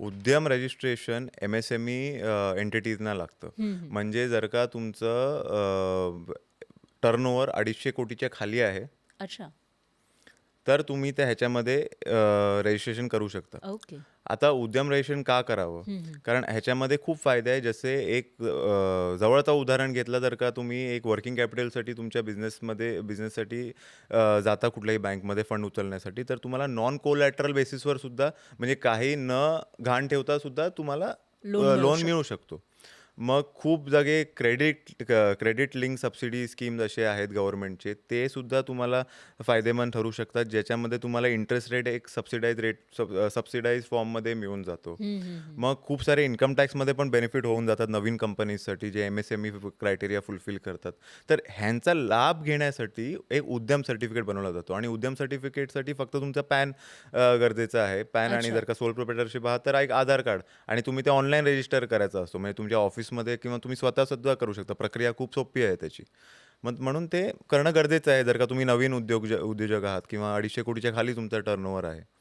उद्यम registration M-S-M-E एंटिटीजना लागतं. हं, हं. म्हणजे जर का तुमचं टर्नओव्हर 250 कोटीच्या खाली आहे, अच्छा. तर तुम्ही त्या ह्याच्यामध्ये रजिस्ट्रेशन करू शकता. ओके. आता उद्यम रजिस्ट्रेशन का करावं? हं, हं. कारण ह्याच्यामध्ये खूप फायदे आहे. जसे एक जवळचं उदाहरण घेतलं तर का तुम्ही एक वर्किंग कॅपिटलसाठी तुमच्या बिझनेससाठी जाता कुठल्याही बँकमध्ये फंड उचलण्यासाठी, तर तुम्हाला नॉन कोलॅटरल बेसिसवर सुद्धा म्हणजे काही न गहाण ठेवता सुद्धा तुम्हाला लोन मिळू लोन मिळू शकतं. शकतो. मग खूप जागे क्रेडिट लिंक सबसिडी स्कीम्स असे आहेत गव्हर्नमेंटचे, ते सुद्धा तुम्हाला फायदेमंद ठरू शकतात, ज्याच्यामध्ये तुम्हाला इंटरेस्ट रेट एक सबसिडाइज फॉर्ममध्ये मिळून जातो. हं, हं, हं. मग खूप सारे इन्कम टॅक्समध्ये पण बेनिफिट होऊन जातात नवीन कंपनीजसाठी, जे एम-एस-एम-ई क्रायटेरिया फुलफिल करतात. तर ह्यांचा लाभ घेण्यासाठी एक उद्यम सर्टिफिकेट बनवला जातो आणि उद्यम सर्टिफिकेटसाठी फक्त तुमचा पॅन गरजेचं आहे. पॅन आणि अच्छा. जर का सोल प्रोप्रायटरशिप आहात, तर एक आधार कार्ड आणि तुम्ही ते ऑनलाईन रजिस्टर करायचं असतो. म्हणजे तुमच्या ऑफिसमध्ये किंवा तुम्ही स्वतः सुद्धा करू शकता. प्रक्रिया खूप सोपी आहे त्याची. मग म्हणून ते करणं गरजेचं आहे, जर का तुम्ही नवीन उद्योजक आहात किंवा 250 कोटीच्या खाली तुमचा टर्नओव्हर आहे.